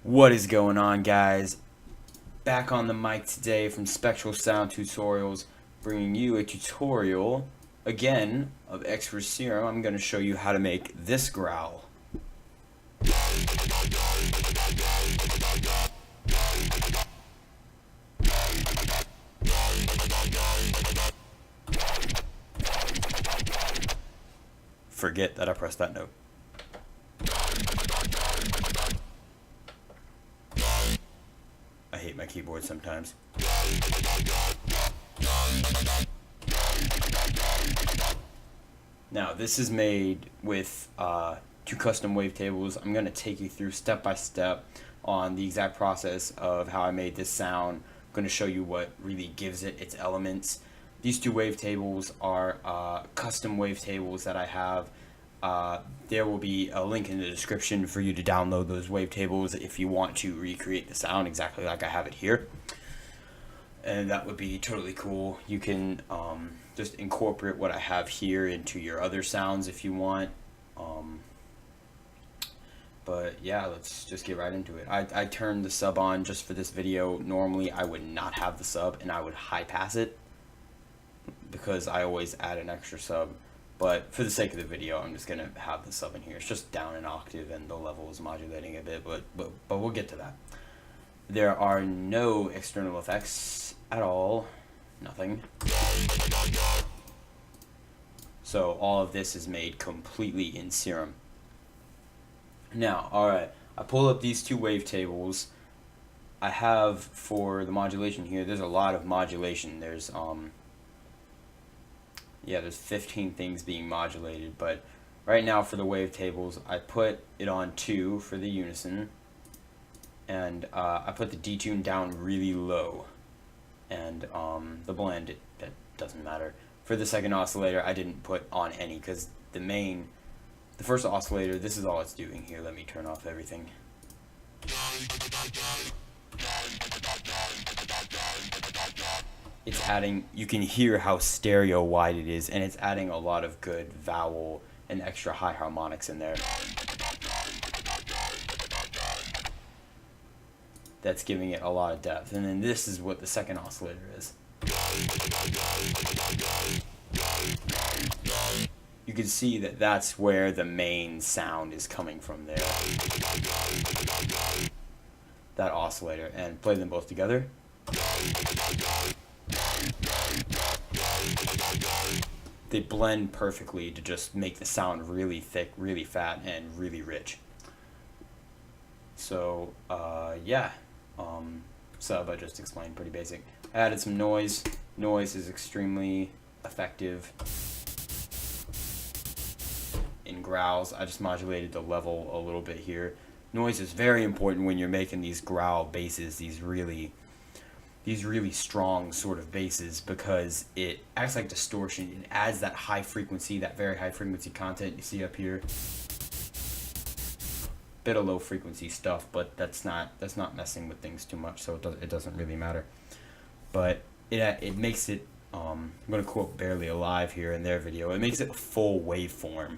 What is going on, guys? Back on the mic today from Spectral Sound Tutorials, bringing you a tutorial again of Xfer Serum. I'm going to show you how to make this growl. Forget that I pressed that note. I hate my keyboard sometimes. Now this is made with two custom wavetables. I'm going to take you through step by step on the exact process of how I made this sound. I'm going to show you what really gives it its elements. These two wavetables are custom wavetables that I have. There will be a link in the description for you to download those wavetables if you want to recreate the sound exactly like I have it here. And that would be totally cool. You can just incorporate what I have here into your other sounds if you want. But yeah, let's just get right into it. I turned the sub on just for this video. Normally I would not have the sub and I would high pass it because I always add an extra sub. But for the sake of the video, I'm just going to have the sub in here. It's just down an octave and the level is modulating a bit, but we'll get to that. There are no external effects at all. Nothing. So all of this is made completely in Serum. Now, alright, I pull up these two wavetables. I have, for the modulation here, there's a lot of modulation. There's there's 15 things being modulated, but right now for the wavetables, I put it on 2 for the unison, and I put the detune down really low, and the blend, that doesn't matter. For the second oscillator, I didn't put on any, because the first oscillator, this is all it's doing here. Let me turn off everything. It's adding, you can hear how stereo wide it is, and it's adding a lot of good vowel and extra high harmonics in there. That's giving it a lot of depth. And then this is what the second oscillator is. You can see that that's where the main sound is coming from there. That oscillator, and play them both together. They blend perfectly to just make the sound really thick, really fat, and really rich. So, sub I just explained, pretty basic. I added some noise. Noise is extremely effective. In growls, I just modulated the level a little bit here. Noise is very important when you're making these growl basses, these really strong sort of basses, because it acts like distortion. It adds that high frequency, that very high frequency content you see up here. Bit of low frequency stuff, but that's not messing with things too much, so it doesn't really matter. But it makes it, I'm going to quote Barely Alive here in their video, it makes it a full waveform.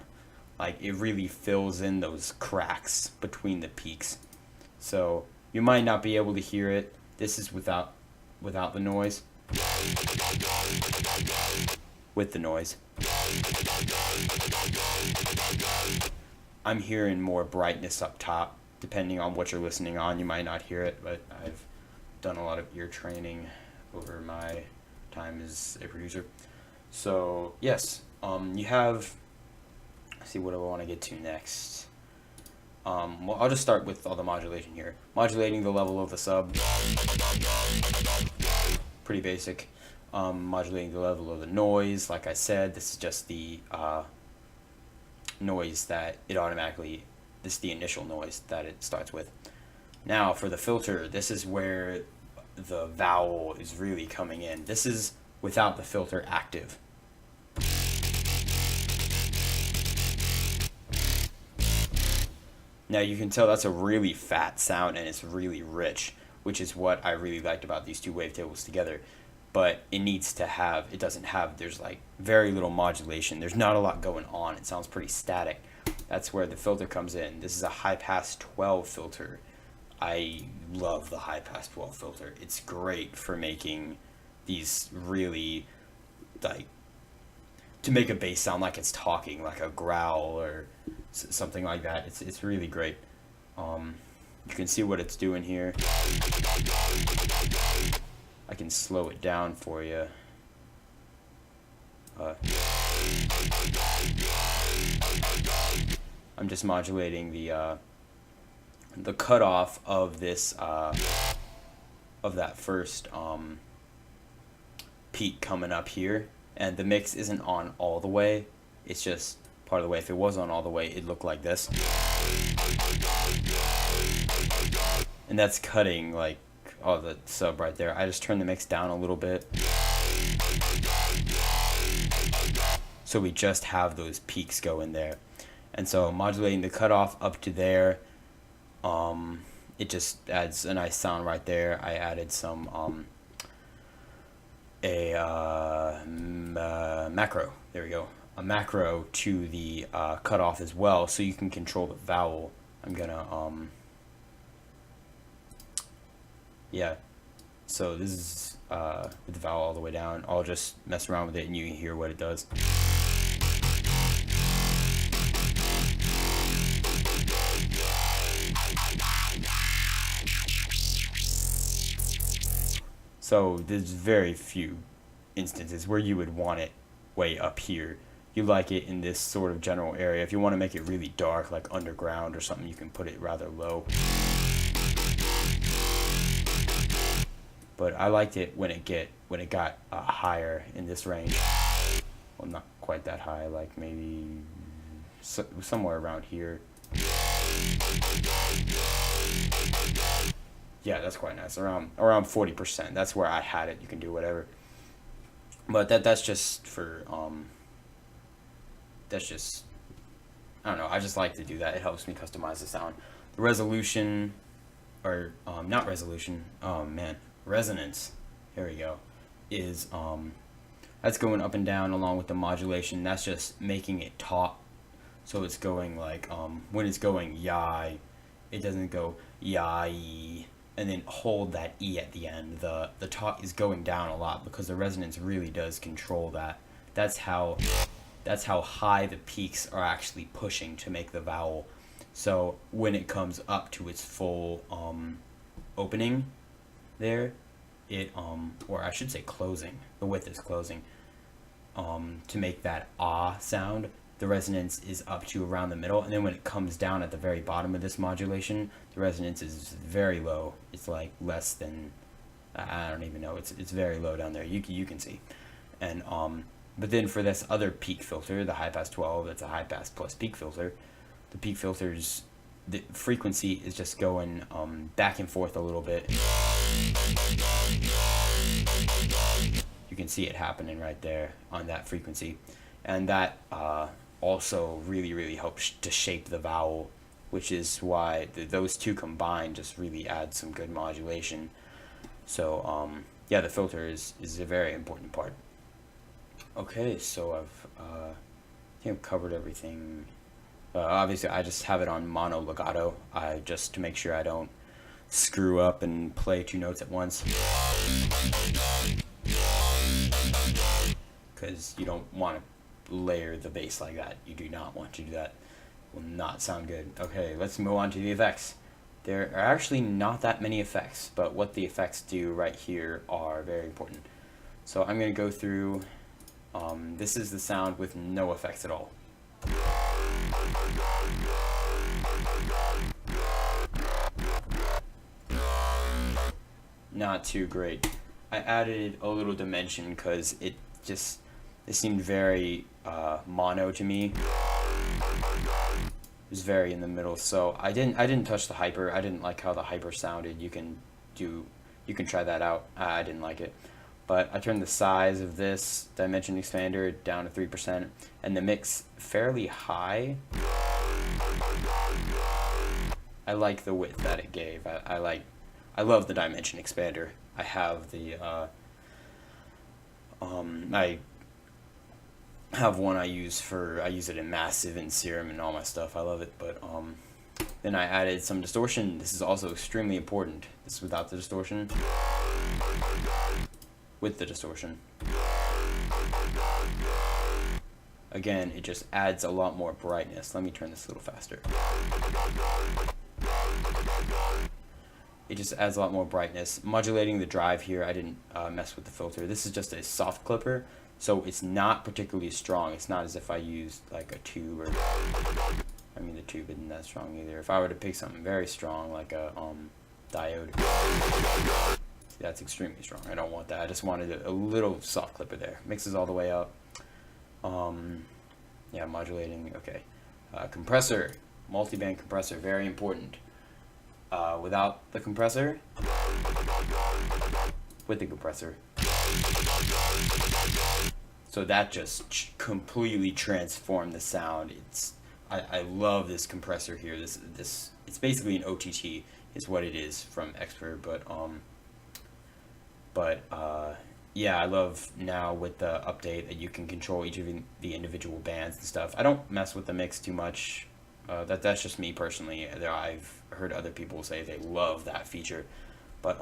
Like, it really fills in those cracks between the peaks. So you might not be able to hear it. This is without the noise. With the noise. I'm hearing more brightness up top. Depending on what you're listening on, you might not hear it, but I've done a lot of ear training over my time as a producer. So yes, you have, let's see, what do I want to get to next? Well, I'll just start with all the modulation here. Modulating the level of the sub. Pretty basic. Modulating the level of the noise. Like I said, this is just the noise that it automatically, this is the initial noise that it starts with. Now for the filter, this is where the vowel is really coming in. This is without the filter active. Now you can tell that's a really fat sound and it's really rich, which is what I really liked about these two wavetables together. But it needs to have, it doesn't have, there's like very little modulation. There's not a lot going on. It sounds pretty static. That's where the filter comes in. This is a high pass 12 filter. I love the high pass 12 filter. It's great for making these really, like, to make a bass sound like it's talking, like a growl or something like that. It's really great. You can see what it's doing here. I can slow it down for you. I'm just modulating the cutoff of this of that first peak coming up here, and the mix isn't on all the way. It's just part of the way. If it was on all the way, it'd look like this, and that's cutting like the sub right there. I just turned the mix down a little bit, so we just have those peaks going there. And so modulating the cutoff up to there, it just adds a nice sound right there. I added some macro. There we go. A macro to the cutoff as well, so you can control the vowel. I'm gonna yeah. So this is with the vowel all the way down. I'll just mess around with it and you can hear what it does. So there's very few instances where you would want it way up here. You like it in this sort of general area. If you want to make it really dark, like underground or something, you can put it rather low. But I liked it when it got higher in this range. Well, not quite that high, like maybe somewhere around here. Yeah, that's quite nice. Around 40%. That's where I had it. You can do whatever. But that's just for that's just, I don't know. I just like to do that. It helps me customize the sound. The resolution, or not resolution. Oh man, resonance. Here we go. Is that's going up and down along with the modulation. That's just making it talk. So it's going like when it's going yai, it doesn't go yai and then hold that E at the end. The talk is going down a lot because the resonance really does control that. That's how high the peaks are actually pushing to make the vowel. So when it comes up to its full opening there, it or I should say closing. The width is closing. To make that ah sound, the resonance is up to around the middle, and then when it comes down at the very bottom of this modulation, the resonance is very low. It's like less than, I don't even know, it's very low down there. You can see. And but then for this other peak filter, the high pass 12, that's a high pass plus peak filter. The peak filters, the frequency is just going back and forth a little bit. You can see it happening right there on that frequency, and that also really helps to shape the vowel, which is why those two combined just really add some good modulation. So yeah, the filter is a very important part. Okay, so I think I've covered everything. Obviously I just have it on mono legato, just to make sure I don't screw up and play two notes at once, because you don't want to layer the bass like that. You do not want to do that. It will not sound good. Okay, let's move on to the effects. There are actually not that many effects, but what the effects do right here are very important. So I'm going to go through, this is the sound with no effects at all. Not too great. I added a little dimension because it seemed very mono to me. It was very in the middle, so I didn't touch the hyper. I didn't like how the hyper sounded. You can try that out. I didn't like it. But I turned the size of this dimension expander down to 3% and the mix fairly high. I like the width that it gave. I love the dimension expander. I have the I have one I use it in Massive and Serum and all my stuff. I love it. But Then I added some distortion. This is also extremely important. This is without the distortion. With the distortion. Again, it just adds a lot more brightness. Let me turn this a little faster. It just adds a lot more brightness. Modulating the drive here, I didn't mess with the filter. This is just a soft clipper, so it's not particularly strong. It's not as if I used like a tube, or I mean the tube isn't that strong either. If I were to pick something very strong like a diode, see, that's extremely strong. I don't want that. I just wanted a little soft clipper there. Mixes all the way up. Yeah, modulating. Okay, compressor, multi-band compressor, very important. Without the compressor, with the compressor. So that just completely transformed the sound. I love this compressor here. This it's basically an OTT is what it is from Xfer, but yeah, I love now with the update that you can control each of the individual bands and stuff. I don't mess with the mix too much. That's just me personally. I've heard other people say they love that feature, but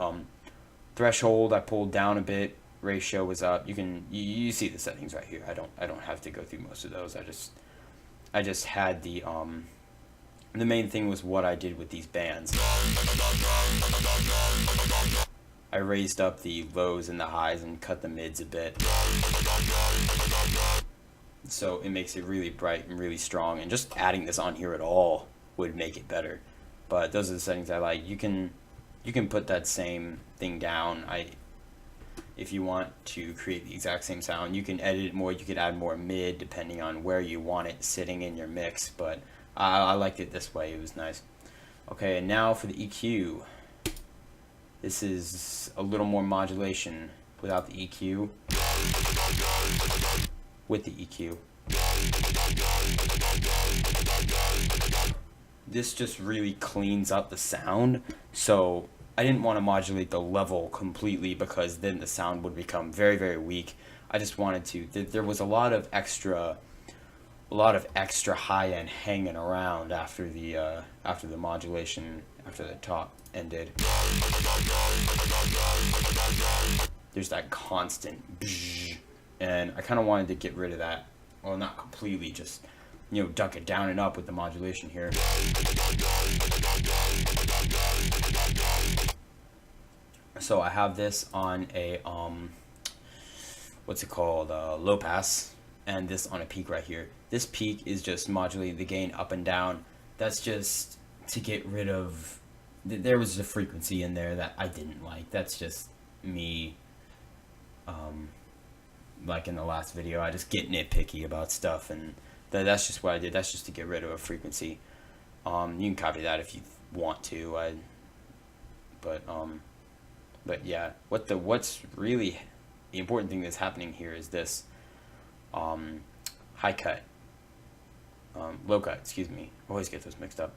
threshold I pulled down a bit. Ratio was up. You see the settings right here. I don't have to go through most of those. I just had the main thing was what I did with these bands. I raised up the lows and the highs and cut the mids a bit. So it makes it really bright and really strong, and just adding this on here at all would make it better. But those are the settings I like. You can put that same thing down. If you want to create the exact same sound, you can edit it more. You could add more mid depending on where you want it sitting in your mix, but I liked it this way. It was nice. Okay, and now for the EQ. This is a little more modulation without the EQ. With the EQ. This just really cleans up the sound. So I didn't want to modulate the level completely because then the sound would become very, very weak. I just wanted to. There was a lot of extra high end hanging around after the modulation, after the top ended. There's that constant bzz, and I kind of wanted to get rid of that. Well, not completely, just duck it down and up with the modulation here. So I have this on a what's it called, low pass, and this on a peak right here. This peak is just modulating the gain up and down. That's just to get rid of, there was a frequency in there that I didn't like. That's just me, like in the last video, I just get nitpicky about stuff, and that's just what I did. That's just to get rid of a frequency. You can copy that if you want to. But yeah, what's really the important thing that's happening here is this high cut, low cut, excuse me. I always get those mixed up.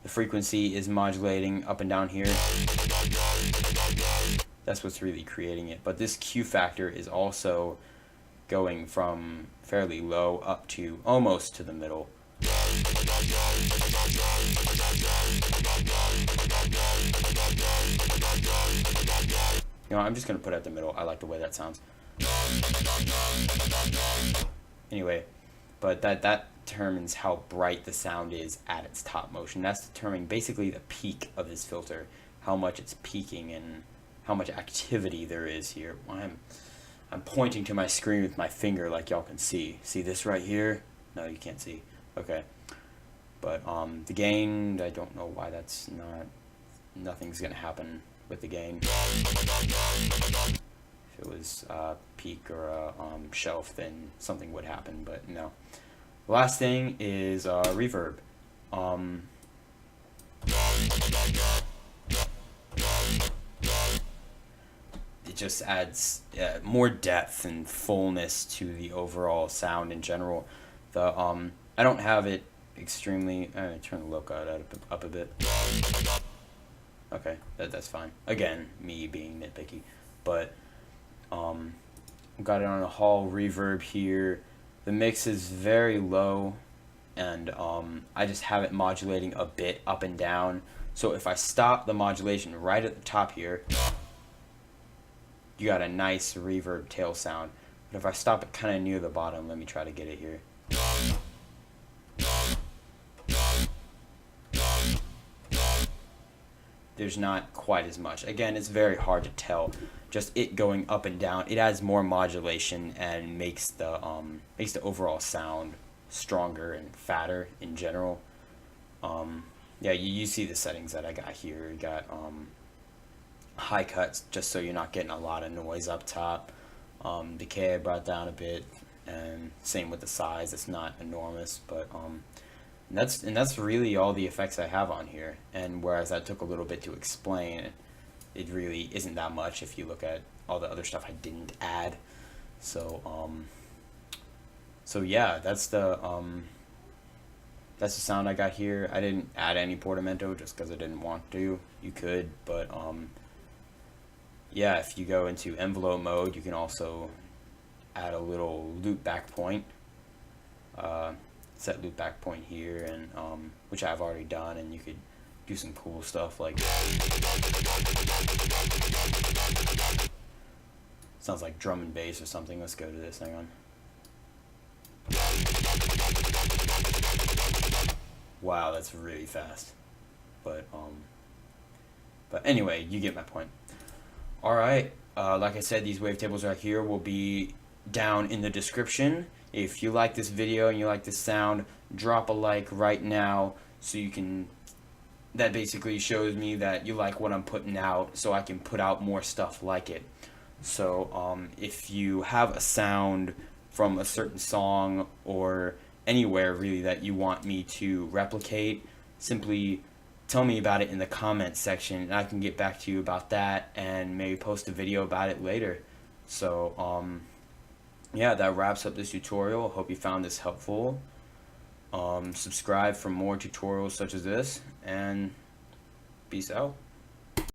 The frequency is modulating up and down here. That's what's really creating it. But this Q factor is also going from fairly low up to almost to the middle. I'm just going to put it at the middle. I like the way that sounds. Anyway, but that determines how bright the sound is at its top motion. That's determining basically the peak of this filter, how much it's peaking and how much activity there is here. I'm pointing to my screen with my finger like y'all can see. See this right here? No, you can't see. Okay. But the gain, I don't know why that's nothing's going to happen with the gain. If it was peak or a shelf, then something would happen, but no. The last thing is reverb. It just adds more depth and fullness to the overall sound in general. I don't have it extremely. I'm gonna turn the low cut up a bit. Okay, that's fine. Again, me being nitpicky, but got it on a hall reverb here. The mix is very low, and I just have it modulating a bit up and down. So if I stop the modulation right at the top here, you got a nice reverb tail sound. But if I stop it kind of near the bottom, let me try to get it here. There's not quite as much. Again, it's very hard to tell. Just it going up and down, it adds more modulation and makes the overall sound stronger and fatter in general. Yeah, you see the settings that I got here. You got high cuts, just so you're not getting a lot of noise up top. Decay I brought down a bit, and same with the size. It's not enormous, but and that's really all the effects I have on here. And whereas that took a little bit to explain, it really isn't that much if you look at all the other stuff I didn't add. So yeah, that's the sound I got here. I didn't add any portamento just because I didn't want to. You could, but yeah, if you go into envelope mode, you can also add a little loop back point. Set loop back point here, and which I've already done, and you could do some cool stuff like sounds like drum and bass or something. Let's go to this. Hang on. Wow, that's really fast. But anyway, you get my point. All right, like I said, these wavetables right here will be down in the description. If you like this video and you like this sound, drop a like right now so you can, that basically shows me that you like what I'm putting out, so I can put out more stuff like it. So if you have a sound from a certain song or anywhere really that you want me to replicate, simply tell me about it in the comments section, and I can get back to you about that and maybe post a video about it later. So yeah, that wraps up this tutorial. Hope you found this helpful. Subscribe for more tutorials such as this, and peace out.